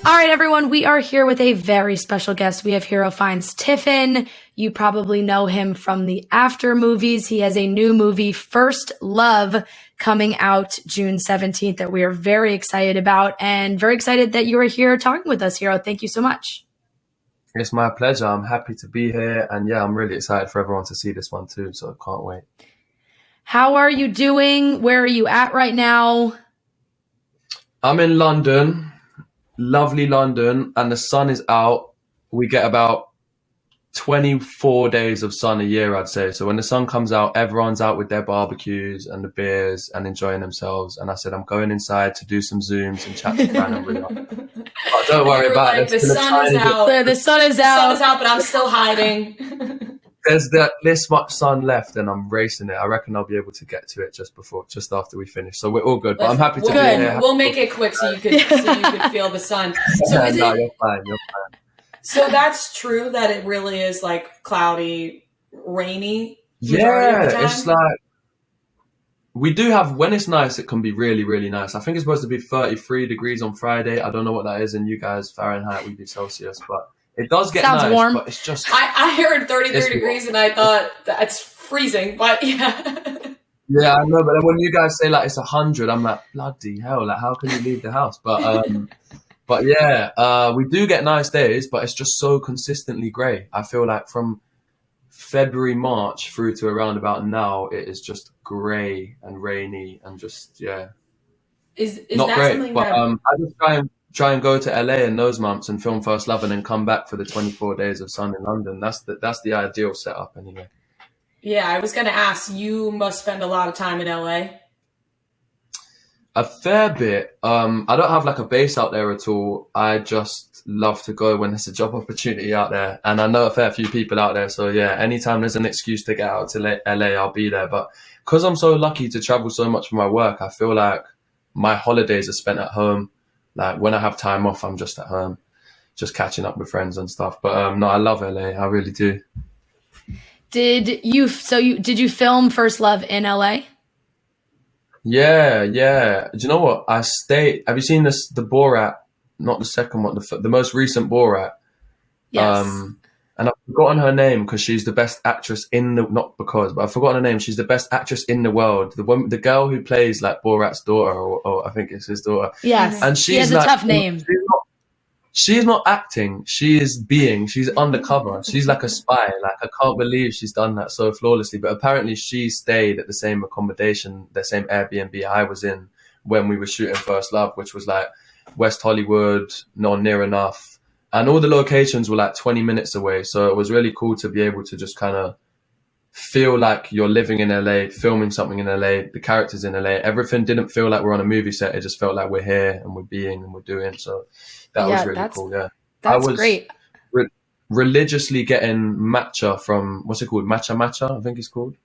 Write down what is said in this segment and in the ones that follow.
All right, everyone, we are here with a very special guest. We have Hero Fiennes Tiffin. You probably know him from the After movies. He has a new movie, First Love, coming out June 17th that we are very excited about, and very excited that you are here talking with us, Hero. Thank you so much. It's my pleasure. I'm happy to be here. And yeah, I'm really excited for everyone to see this one too. So I can't wait. How are you doing? Where are you at right now? I'm in London, lovely London, and the sun is out. We get about 24 days of sun a year, I'd say. So when the sun comes out, everyone's out with their barbecues and the beers and enjoying themselves. And I said, I'm going inside to do some Zooms and chat to Fran and Ria. But don't worry about it. The sun is out. The sun is out, but I'm still hiding. There's this much sun left, and I'm racing it. I reckon I'll be able to get to it just after we finish. So we're all good. But I'm happy to be here. We'll make it quick so you could feel the sun. So you're fine. So that's true that it really is like cloudy, rainy. Yeah, it's like we do have, when it's nice, it can be really, really nice. I think it's supposed to be 33 degrees on Friday. I don't know what that is in you guys, Fahrenheit, we do Celsius, but it does get Sounds nice, warm. But it's just... I heard 33 degrees and I thought that's freezing, but yeah. Yeah, I know, but then when you guys say like it's 100, I'm like, bloody hell, like how can you leave the house? But yeah, we do get nice days, but it's just so consistently grey. I feel like from February, March through to around about now, it is just grey and rainy and just, yeah. Is not that great, something but that... I just try and go to LA in those months and film First Love and then come back for the 24 days of sun in London. That's the ideal setup anyway. Yeah, I was going to ask, you must spend a lot of time in LA. A fair bit. I don't have like a base out there at all. I just love to go when there's a job opportunity out there. And I know a fair few people out there. So yeah, anytime there's an excuse to get out to LA, I'll be there. But because I'm so lucky to travel so much for my work, I feel like my holidays are spent at home. Like when I have time off, I'm just at home, just catching up with friends and stuff. But no, I love LA. I really do. Did you film First Love in LA? Yeah. Do you know what? I stayed. Have you seen the Borat? Not the second one, the most recent Borat. Yes. And I've forgotten her name because she's the best actress but I've forgotten her name. She's the best actress in the world. The girl who plays like Borat's daughter, or I think it's his daughter. Yes. And she has a tough name. She's not acting. She's undercover. She's like a spy. Like I can't believe she's done that so flawlessly. But apparently she stayed at the same accommodation, the same Airbnb I was in when we were shooting First Love, which was like West Hollywood, not near enough. And all the locations were like 20 minutes away. So it was really cool to be able to just kind of feel like you're living in LA, filming something in LA, the characters in LA. Everything didn't feel like we're on a movie set. It just felt like we're here and we're being and we're doing. So that was really cool. Yeah. That's great. Religiously getting matcha from, what's it called? Matcha, I think it's called.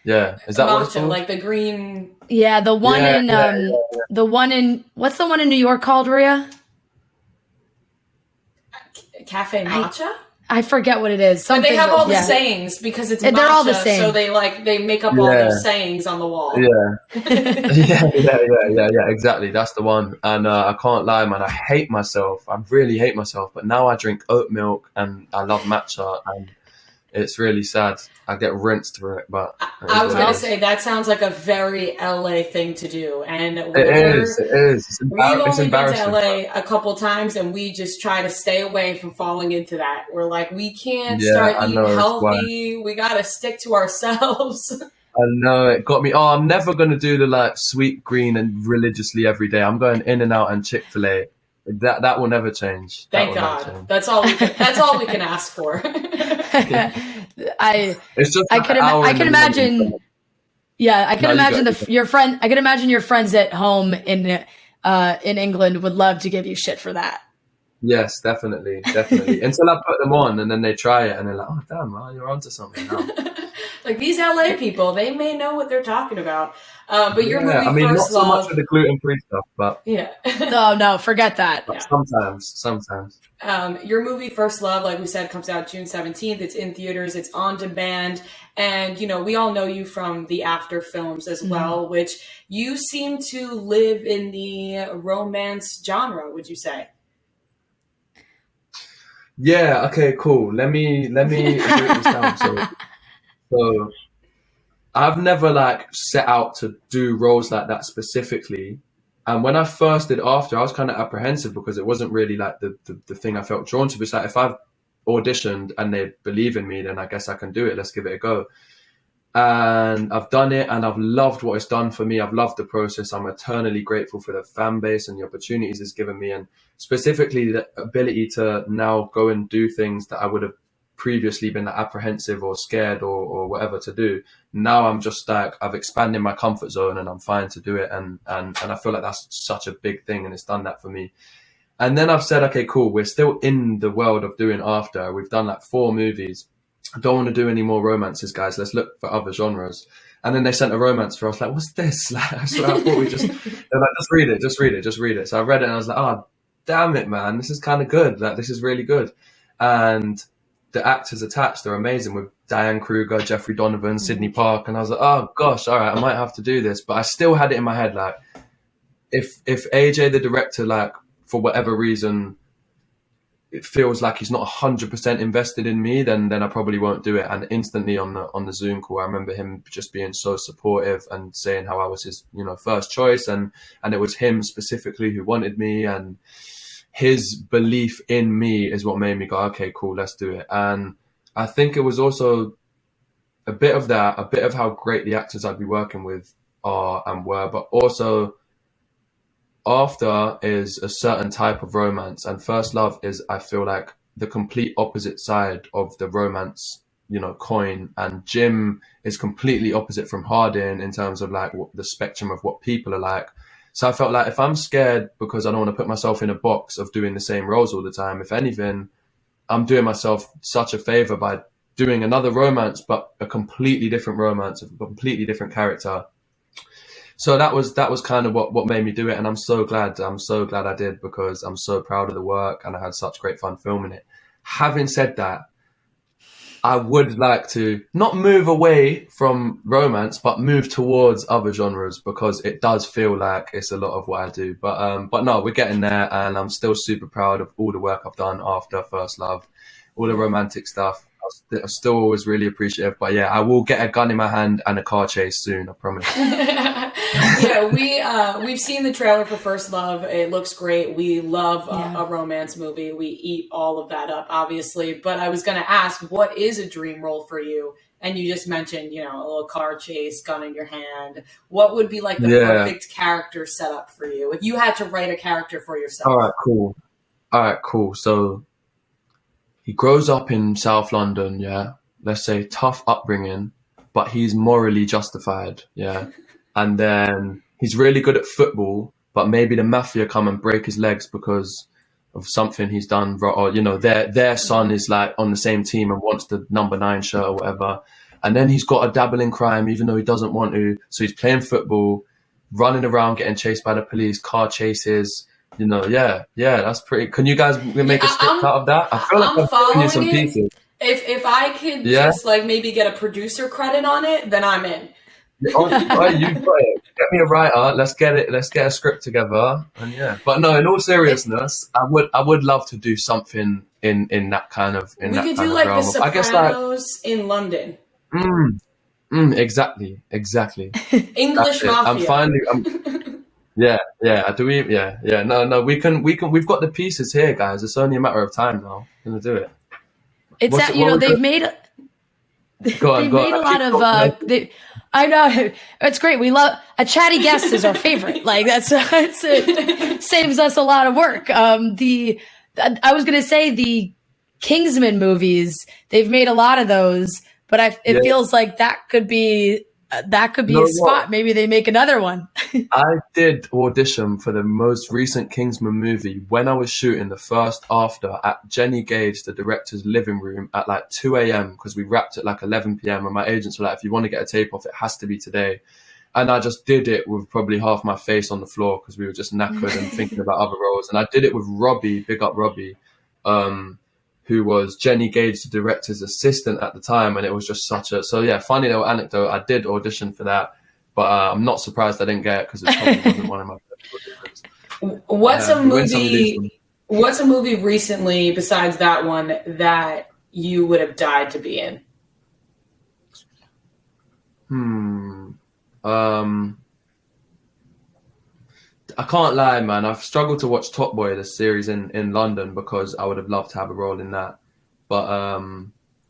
Yeah. Is that matcha, what it's called? Like the green. Yeah. The one the one in, what's the one in New York called, Ria? Cafe Matcha? I forget what it is. But they have all the sayings because it's matcha, they're all the same. So they make up all those sayings on the wall. Yeah. yeah, exactly. That's the one. And I can't lie, man, I hate myself. I really hate myself. But now I drink oat milk and I love matcha, and it's really sad. I get rinsed for it, but I was going to say that sounds like a very LA thing to do, and it is. We've only been to LA a couple times, and we just try to stay away from falling into that. We're like, we can't start eating healthy. We got to stick to ourselves. I know, it got me. Oh, I'm never going to do the like sweet green and religiously every day. I'm going In and Out and Chick-fil-A. That will never change. Thank God. That's all we can ask for. I can imagine. Yeah, I can imagine your friend. I can imagine your friends at home in England would love to give you shit for that. Yes, definitely. Until I put them on, and then they try it, and they're like, "Oh, damn, well, you're onto something now." Like these LA people, they may know what they're talking about. But your movie, First Love, not so Love, much with the gluten-free stuff, but yeah. No, forget that. Sometimes. Your movie, First Love, like we said, comes out June 17th. It's in theaters. It's on demand. And, we all know you from the After films as well, which you seem to live in the romance genre, would you say? Yeah. Okay. Cool. Let me break this down. So I've never like set out to do roles like that specifically. And when I first did After, I was kind of apprehensive because it wasn't really like the thing I felt drawn to. But it's like if I've auditioned and they believe in me, then I guess I can do it. Let's give it a go. And I've done it and I've loved what it's done for me. I've loved the process. I'm eternally grateful for the fan base and the opportunities it's given me, and specifically the ability to now go and do things that I would have previously been apprehensive or scared or whatever to do. Now I'm just like, I've expanded my comfort zone and I'm fine to do it. And I feel like that's such a big thing, and it's done that for me. And then I've said, okay, cool. We're still in the world of doing After. We've done like 4 movies. I don't want to do any more romances, guys. Let's look for other genres. And then they sent a romance for us. Like, what's this? Like, I thought we just, they're like, just read it. So I read it and I was like, oh, damn it, man. This is kind of good. Like, this is really good. And the actors attached are amazing, with Diane Kruger, Jeffrey Donovan, Sydney Park. And I was like, oh gosh, all right, I might have to do this. But I still had it in my head, like, if AJ, the director, like, for whatever reason, it feels like he's not 100% invested in me, then I probably won't do it. And instantly on the Zoom call, I remember him just being so supportive and saying how I was his, first choice, and it was him specifically who wanted me, and his belief in me is what made me go, okay, cool, let's do it. And I think it was also a bit of that, a bit of how great the actors I'd be working with are and were, but also After is a certain type of romance, and First Love is, I feel like, the complete opposite side of the romance, coin. And Jim is completely opposite from Hardin in terms of like the spectrum of what people are like. So I felt like if I'm scared because I don't want to put myself in a box of doing the same roles all the time, if anything, I'm doing myself such a favor by doing another romance, but a completely different romance, a completely different character. So that was kind of what made me do it. And I'm so glad I did, because I'm so proud of the work and I had such great fun filming it. Having said that, I would like to not move away from romance, but move towards other genres, because it does feel like it's a lot of what I do. But no, we're getting there, and I'm still super proud of all the work I've done after First Love, all the romantic stuff. I'm still always really appreciative. But yeah, I will get a gun in my hand and a car chase soon, I promise. Yeah, we've seen the trailer for First Love. It looks great. We love a romance movie. We eat all of that up, obviously. But I was going to ask, what is a dream role for you? And you just mentioned, a little car chase, gun in your hand. What would be like the perfect character setup for you if you had to write a character for yourself? All right, cool. So he grows up in South London, yeah. Let's say tough upbringing, but he's morally justified, yeah. And then he's really good at football, but maybe the mafia come and break his legs because of something he's done, or their son is like on the same team and wants the number 9 shirt or whatever. And then he's got a dabble in crime, even though he doesn't want to. So he's playing football, running around, getting chased by the police, car chases. That's pretty. Can you guys make a script out of that? I feel like I'm giving you some pieces. If I could just like maybe get a producer credit on it, then I'm in. You got it. Get me a writer. Let's get it. Let's get a script together. And but no, in all seriousness, I would love to do something in that kind of we could do like The Sopranos, I guess, like, in London. Exactly. English mafia. Do we? Yeah. No. We can. We've got the pieces here, guys. It's only a matter of time now. We're gonna do it. They've made a lot of. I know, it's great. We love a chatty guest is our favorite. Like it saves us a lot of work. I was going to say the Kingsman movies. They've made a lot of those, but it feels like that could be a spot. Maybe they make another one. I did audition for the most recent Kingsman movie when I was shooting the first After at Jenny Gage, the director's living room, at like 2 a.m. because we wrapped at like 11 p.m. and my agents were like, if you want to get a tape off, it has to be today. And I just did it with probably half my face on the floor because we were just knackered and thinking about other roles. And I did it with Robbie, big up Robbie, who was Jenny Gage, the director's assistant at the time. And it was just funny little anecdote. I did audition for that, but I'm not surprised I didn't get it because it probably wasn't one of my favorite auditions. What's a movie? What's a movie recently besides that one that you would have died to be in? I can't lie, man. I've struggled to watch Top Boy, the series in London, because I would have loved to have a role in that. But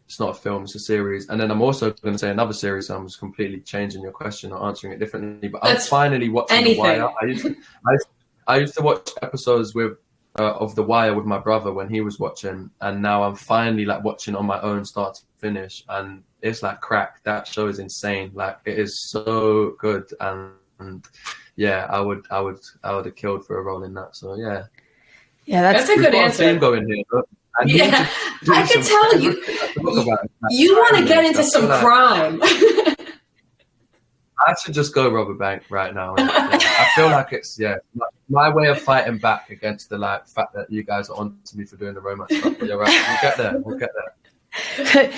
it's not a film, it's a series. And then I'm also going to say another series. So I'm just completely changing your question or answering it differently. But I'm finally watching The Wire. I used to watch episodes of The Wire with my brother when he was watching, and now I'm finally like watching on my own, start to finish, and it's like crack. That show is insane. Like, it is so good, and yeah, I would have killed for a role in that. So yeah, that's a good answer. We've got a theme going here. Yeah, I can tell you. You want to get into some crime. I should just go rob a bank right now. I feel like it's my way of fighting back against the like fact that you guys are on to me for doing the romance stuff. But you're right. We'll get there.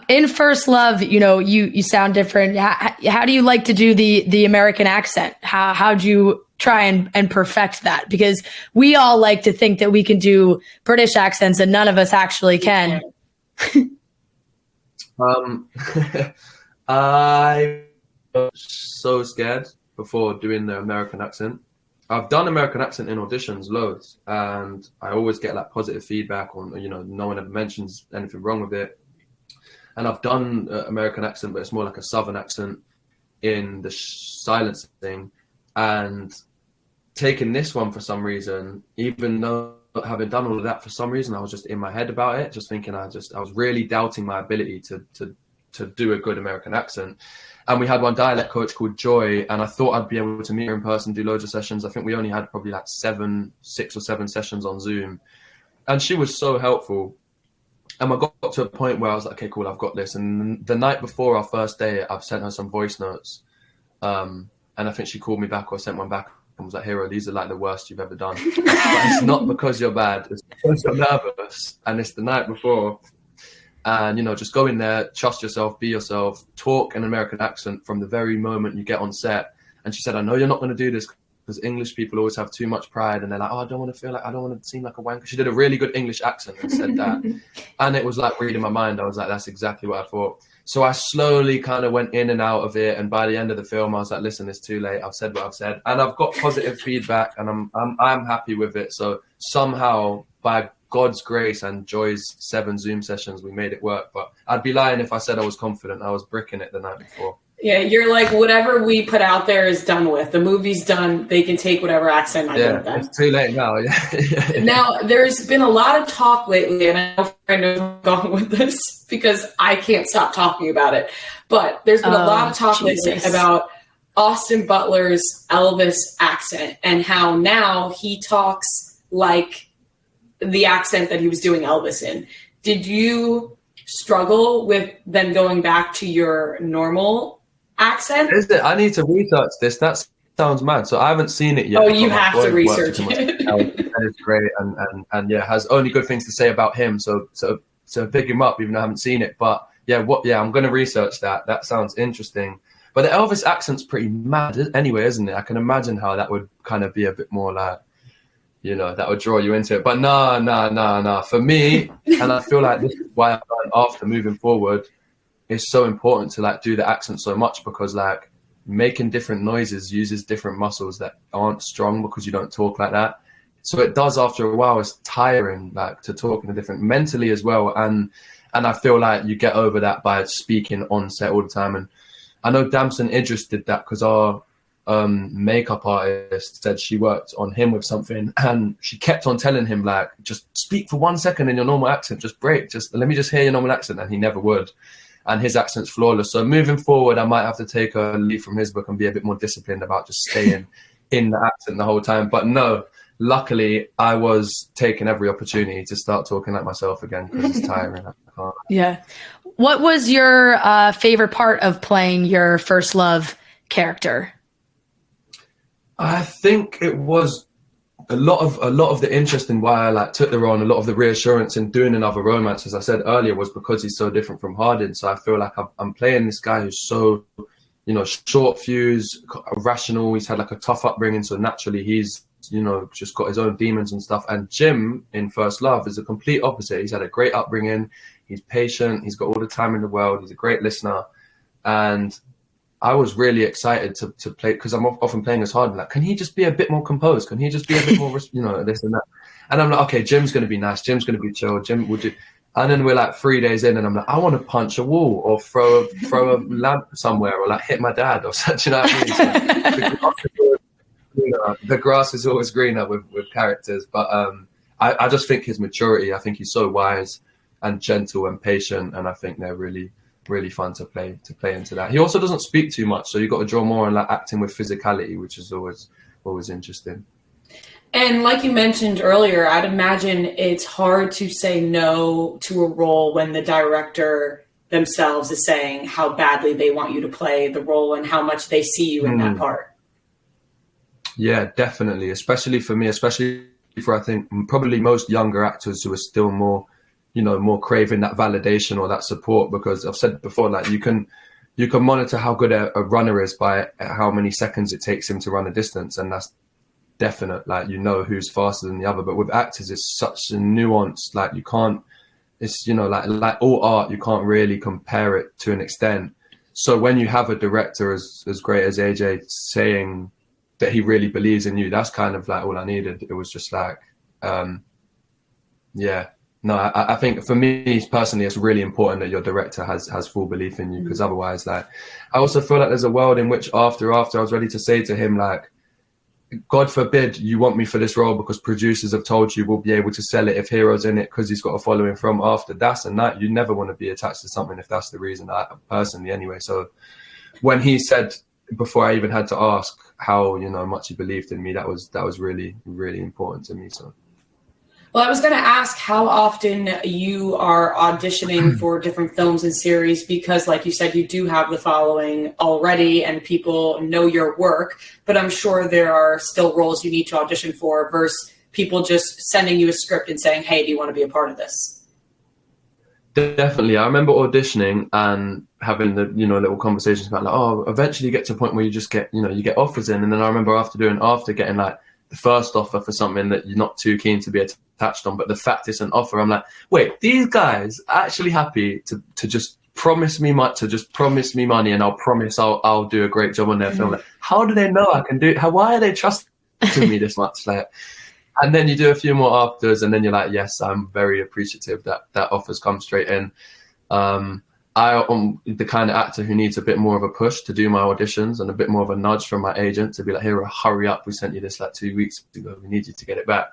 In First Love, you know, you sound different. How do you like to do the American accent? How'd you try and perfect that? Because we all like to think that we can do British accents, and none of us actually can. I was so scared before doing the American accent. I've done American accent in auditions loads, and I always get like positive feedback on, you know, no one ever mentions anything wrong with it. And I've done American accent, but it's more like a Southern accent in the silencing. And taking this one for some reason, even though having done all of that, for some reason I was just in my head about it, just thinking I was really doubting my ability to do a good American accent. And we had one dialect coach called Joy, and I thought I'd be able to meet her in person, do loads of sessions. I think we only had probably like 6 or 7 sessions on Zoom. And she was so helpful. And I got to a point where I was like, okay, cool, I've got this. And the night before our first day, I've sent her some voice notes. And I think she called me back or sent one back and was like, Hero, these are like the worst you've ever done. But it's not because you're bad, it's because you're nervous. And it's the night before. And, you know, just go in there, trust yourself, be yourself, talk an American accent from the very moment you get on set. And she said, I know you're not going to do this because English people always have too much pride. And they're like, oh, I don't want to seem like a wanker. She did a really good English accent and said that. And it was like reading my mind. I was like, that's exactly what I thought. So I slowly kind of went in and out of it. And by the end of the film, I was like, listen, it's too late. I've said what I've said. And I've got positive feedback, and I'm happy with it. So somehow, by God's grace and Joy's 7 Zoom sessions, we made it work. But I'd be lying if I said I was confident. I was bricking it the night before. Yeah, you're like, whatever we put out there is done with. The movie's done. They can take whatever accent I give them. It's too late now. Yeah. Now, there's been a lot of talk lately, and I know I'm going with this because I can't stop talking about it. But there's been a lot of talk lately about Austin Butler's Elvis accent and how now he talks like the accent that he was doing Elvis in. Did you struggle with then going back to your normal accent? Is it? I need to research this. That sounds mad. So I haven't seen it yet. Oh, you have to research it. And it's great, and yeah, has only good things to say about him. So pick him up, even though I haven't seen it. But yeah, I'm going to research that. That sounds interesting. But the Elvis accent's pretty mad anyway, isn't it? I can imagine how that would kind of be a bit more like, you know, that would draw you into it. But no. For me, and I feel like this is why I've done after moving forward, it's so important to like do the accent so much, because like making different noises uses different muscles that aren't strong because you don't talk like that. So it does after a while. It's tiring, like, to talk in a different, mentally as well. And I feel like you get over that by speaking on set all the time. And I know Damson Idris did that because our makeup artist said she worked on him with something, and she kept on telling him, like, just speak for 1 second in your normal accent, just break, just let me just hear your normal accent. And he never would. And his accent's flawless. So moving forward, I might have to take a leaf from his book and be a bit more disciplined about just staying in the accent the whole time. But no, luckily I was taking every opportunity to start talking like myself again, because it's tiring. I can't. Yeah. What was your favorite part of playing your First Love character? I think it was a lot of the interest in why I like took the role, and a lot of the reassurance in doing another romance, as I said earlier, was because he's so different from Hardin. So I feel like I'm playing this guy who's so, you know, short fuse, rational. He's had like a tough upbringing, so naturally he's you know, just got his own demons and stuff. And Jim in First Love is the complete opposite. He's had a great upbringing. He's patient. He's got all the time in the world. He's a great listener. And I was really excited to play, because I'm often playing as hard. Like, can he just be a bit more composed? Can he just be a bit more, you know, this and that? And I'm like, okay, Jim's going to be nice. Jim's going to be chill. Jim will do. And then we're like 3 days in, and I'm like, I want to punch a wall or throw a lamp somewhere, or like hit my dad or such. You know what I mean? So, the grass is always greener with characters. But I just think his maturity. I think he's so wise and gentle and patient, and I think they're really, really fun to play into that. He also doesn't speak too much, so you've got to draw more on like acting with physicality, which is always interesting. And like you mentioned earlier, I'd imagine it's hard to say no to a role when the director themselves is saying how badly they want you to play the role and how much they see you in that part. Yeah, definitely. Especially for me, especially for, I think, probably most younger actors who are still more, you know, more craving that validation or that support, because I've said before, like you can monitor how good a runner is by how many seconds it takes him to run a distance. And that's definite, like, you know who's faster than the other. But with actors, it's such a nuance, like you can't, it's, you know, like all art, you can't really compare it to an extent. So when you have a director as great as AJ saying that he really believes in you, that's kind of like all I needed. It was just like, yeah, no, I think for me personally, it's really important that your director has full belief in you, because otherwise, like, I also feel like there's a world in which after I was ready to say to him, like, God forbid you want me for this role because producers have told you we'll be able to sell it if Hero's in it because he's got a following from after. That's a night. You never want to be attached to something if that's the reason, personally anyway. So when he said, before I even had to ask how, you know, much he believed in me, that was really, really important to me. So. Well, I was going to ask how often you are auditioning for different films and series, because like you said, you do have the following already and people know your work, but I'm sure there are still roles you need to audition for versus people just sending you a script and saying, hey, do you want to be a part of this? Definitely. I remember auditioning and having the, you know, little conversations about like, oh, eventually you get to a point where you just get, you know, you get offers in. And then I remember after getting like the first offer for something that you're not too keen to be attached on, but the fact it's an offer, I'm like, wait, these guys are actually happy to just promise me money, and I'll promise I'll do a great job on their film. Like, how do they know I can do it? Why are they trusting me this much? Like, and then you do a few more afters, and then you're like, yes, I'm very appreciative that offers come straight in. I'm the kind of actor who needs a bit more of a push to do my auditions and a bit more of a nudge from my agent to be like, here, hurry up. We sent you this like 2 weeks ago. We need you to get it back.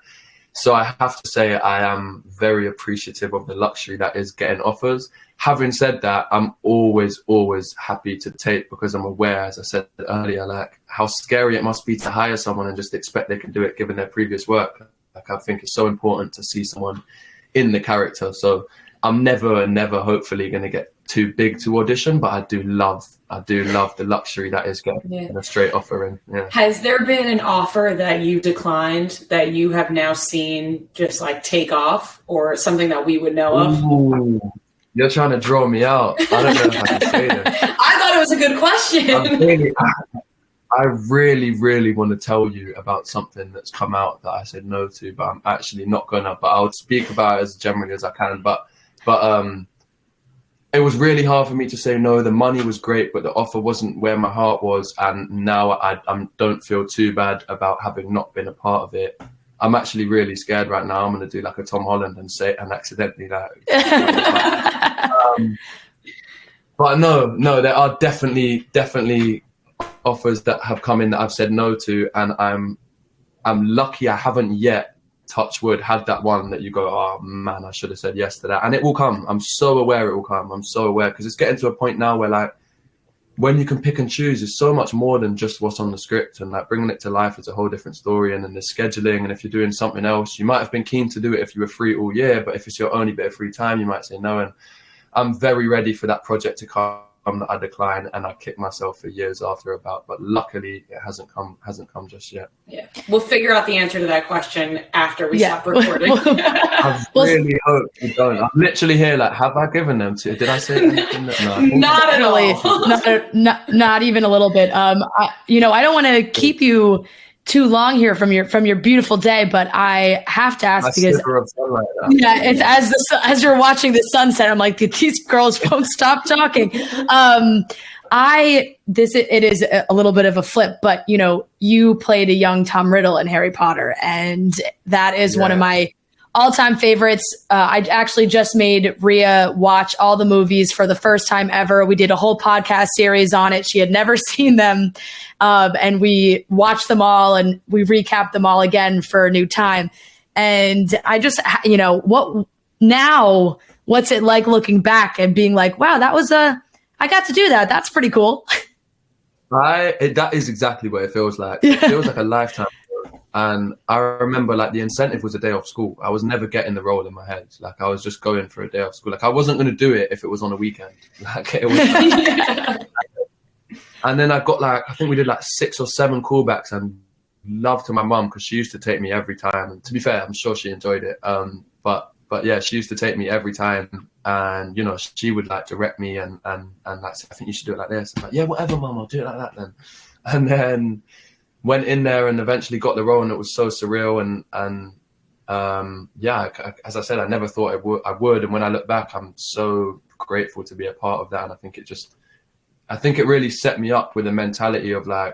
So I have to say I am very appreciative of the luxury that is getting offers. Having said that, I'm always happy to take, because I'm aware, as I said earlier, like how scary it must be to hire someone and just expect they can do it given their previous work. Like, I think it's so important to see someone in the character. So I'm never hopefully going to get too big to audition, but I do love the luxury that is getting a straight offer in. Yeah. Has there been an offer that you declined that you have now seen just like take off, or something that we would know of? Ooh, you're trying to draw me out. I don't know if I can say this. I thought it was a good question. I really want to tell you about something that's come out that I said no to, but I'm actually not gonna. But I'll speak about it as generally as I can. But it was really hard for me to say no. The money was great, but the offer wasn't where my heart was. And now I don't feel too bad about having not been a part of it. I'm actually really scared right now. I'm going to do like a Tom Holland and say and accidentally that. But no, there are definitely offers that have come in that I've said no to, and I'm lucky I haven't yet, touch wood, had that one that you go, oh man, I should have said yes to that. And it will come. I'm so aware it will come. I'm so aware, because it's getting to a point now where like when you can pick and choose, there's so much more than just what's on the script, and like bringing it to life is a whole different story. And then there's scheduling, and if you're doing something else, you might have been keen to do it if you were free all year, but if it's your only bit of free time, you might say no. And I'm very ready for that project to come that I decline and I kick myself for years after about, but luckily it hasn't come just yet. Yeah, we'll figure out the answer to that question after we stop recording. I really hope you don't. I'm literally here like, have I given them to you? Did I say anything? No, not at all. Not even a little bit. I don't want to keep you too long here from your beautiful day, but I have to ask because it's as you're watching the sunset, I'm like, these girls won't stop talking. It is a little bit of a flip, but you played a young Tom Riddle in Harry Potter, and that is one of my all-time favorites. I actually just made Rhea watch all the movies for the first time ever. We did a whole podcast series on it. She had never seen them, and we watched them all, and we recapped them all again for a new time. And I just, what's it like looking back and being like, wow, I got to do that. That's pretty cool. That is exactly what it feels like. It feels like a lifetime. And I remember like the incentive was a day off school. I was never getting the role in my head. Like I was just going for a day off school. Like I wasn't going to do it if it was on a weekend. Like it was. And then I got I think we did 6 or 7 callbacks, and love to my mum because she used to take me every time. And to be fair, I'm sure she enjoyed it. But yeah, she used to take me every time, and she would direct me and I think you should do it like this. I'm like, yeah, whatever, mum, I'll do it like that then. And then went in there and eventually got the role, and it was so surreal. And as I said, I never thought I would. And when I look back, I'm so grateful to be a part of that. And I think it really set me up with a mentality of I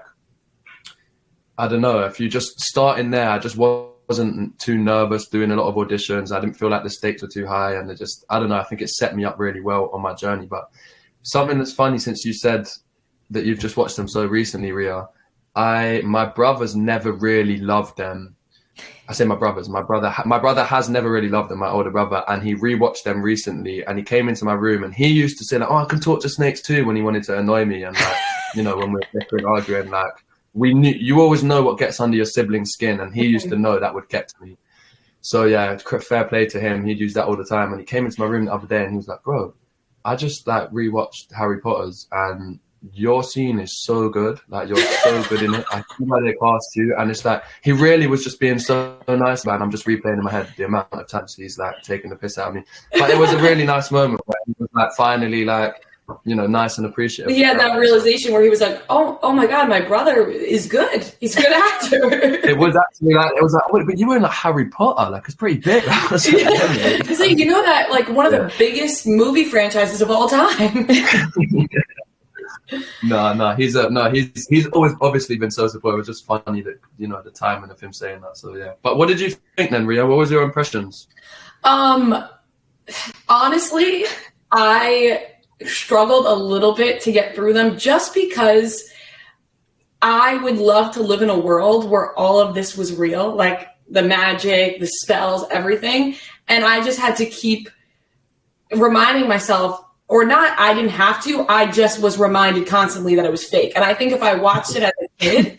don't know, if you just start in there, I just wasn't too nervous doing a lot of auditions. I didn't feel like the stakes were too high, and I don't know, I think it set me up really well on my journey. But something that's funny, since you said that you've just watched them so recently, Rhea, my brothers never really loved them. I say my brothers. My brother has never really loved them, my older brother, and he rewatched them recently. And he came into my room, and he used to say "Oh, I can talk to snakes too," when he wanted to annoy me, and when we're bickering, arguing, we knew, you always know what gets under your sibling's skin, and he used to know that would get to me. So yeah, fair play to him. He'd use that all the time. And he came into my room the other day, and he was like, "Bro, I just rewatched Harry Potter's, and your scene is so good. You're so good in it. I see why they cast you." And it's he really was just being so nice, man. I'm just replaying in my head the amount of times he's taking the piss out of me. But it was a really nice moment where he was finally nice and appreciative. He had that realization where he was like, oh my God, my brother is good. He's a good actor. It was actually wait, but you were in Harry Potter, it's pretty big. Because that one of the biggest movie franchises of all time. No, he's always obviously been so supportive. It was just funny that the timing of him saying that. So yeah. But what did you think then, Rhea? What was your impressions? Honestly, I struggled a little bit to get through them, just because I would love to live in a world where all of this was real, like the magic, the spells, everything. And I just had to keep reminding myself. Or not, I didn't have to. I just was reminded constantly that it was fake. And I think if I watched it as a kid,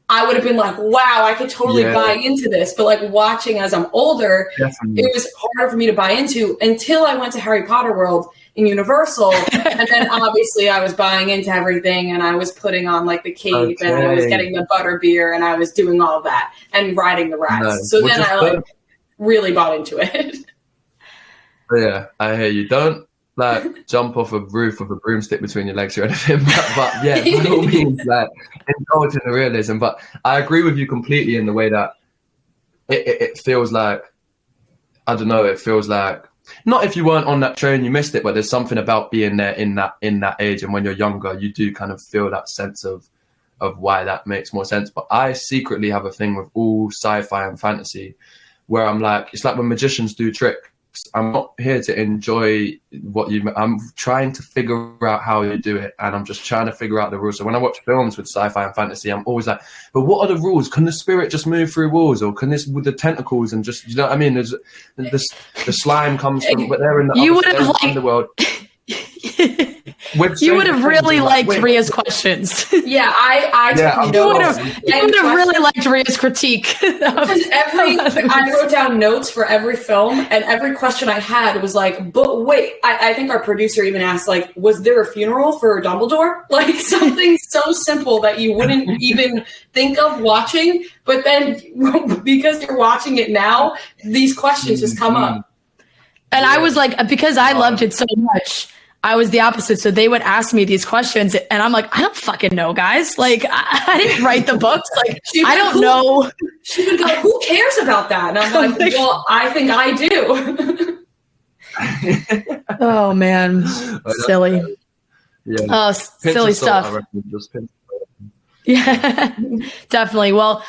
I would have been like, wow, I could totally buy into this. But watching as I'm older, Definitely. It was harder for me to buy into until I went to Harry Potter World in Universal. And then obviously I was buying into everything, and I was putting on the cape, and I was getting the butterbeer, and I was doing all of that and riding the rats. No. So then I really bought into it. Yeah, I hear you. Don't jump off a roof with a broomstick between your legs or anything, but yeah, by all means, indulge in the realism. But I agree with you completely in the way that it feels I don't know, it feels not if you weren't on that train, you missed it, but there's something about being there in that age, and when you're younger, you do kind of feel that sense of why that makes more sense. But I secretly have a thing with all sci-fi and fantasy where I'm it's like when magicians do tricks. I'm not here to enjoy I'm trying to figure out how you do it, and I'm just trying to figure out the rules. So when I watch films with sci-fi and fantasy, I'm always but what are the rules? Can the spirit just move through walls, or can this with the tentacles and just, what I mean? There's the slime comes from, but they're in the underworld. You would have really liked Rhea's questions. Yeah, I would have really liked Rhea's critique. I wrote down notes for every film, and every question I had was but wait, I think our producer even asked, was there a funeral for Dumbledore? Something so simple that you wouldn't even think of watching, but then because you're watching it now, these questions just come up. And I was because I loved it so much, I was the opposite. So they would ask me these questions and I'm like, I don't fucking know, guys. Like, I didn't write the books. Like, I don't know. She would go, who cares about that? And I'm like, well, I think I do. Oh, man. Silly. Yeah. Oh, silly stuff. Yeah, definitely. Well,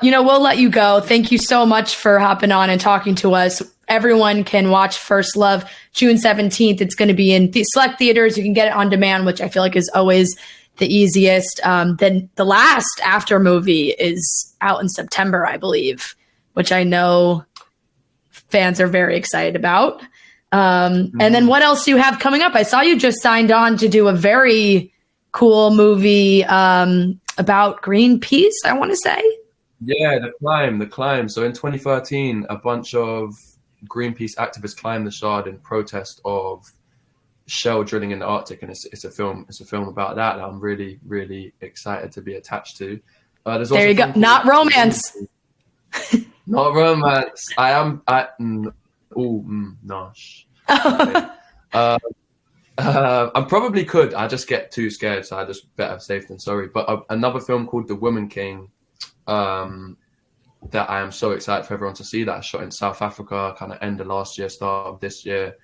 we'll let you go. Thank you so much for hopping on and talking to us. Everyone can watch First Love June 17th. It's going to be in select theaters. You can get it on demand, which I feel like is always the easiest. Then the last After movie is out in September, I believe, which I know fans are very excited about. And then what else do you have coming up? I saw you just signed on to do a very cool movie about Greenpeace, I want to say. Yeah, the climb. So in 2013, a bunch of Greenpeace activists climbed the Shard in protest of shell drilling in the Arctic, and it's a film about that I'm really, really excited to be attached to. There's also there you go. Not romance. Not romance. I am. No. I probably could. I just get too scared, so I just better safe than sorry. But another film called The Woman King, that I am so excited for everyone to see, that I shot in South Africa, kind of end of last year, start of this year.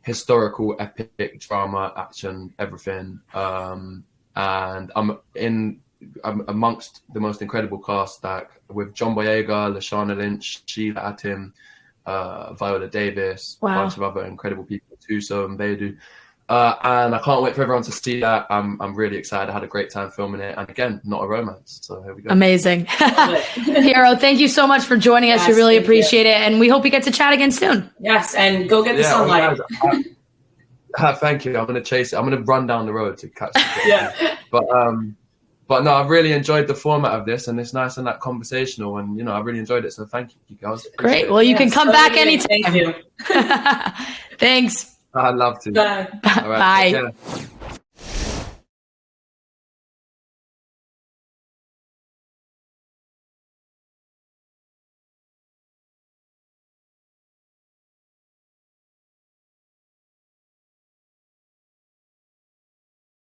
Historical, epic, drama, action, everything. And I'm amongst the most incredible cast, like with John Boyega, Lashana Lynch, Sheila Atim, Viola Davis, a bunch of other incredible people, Tuso and Beidou. And I can't wait for everyone to see that. I'm really excited. I had a great time filming it. And again, not a romance. So here we go. Amazing. Hero, thank you so much for joining us. We really appreciate it. And we hope we get to chat again soon. Yes, and go get the sunlight. Thank you. I'm going to chase it. I'm going to run down the road to catch it. But no, I've really enjoyed the format of this, and it's nice and conversational, and I really enjoyed it. So thank you, guys. Great. Well, you can come back anytime. Thank you. Thanks. I'd love to. Bye. All right, Bye.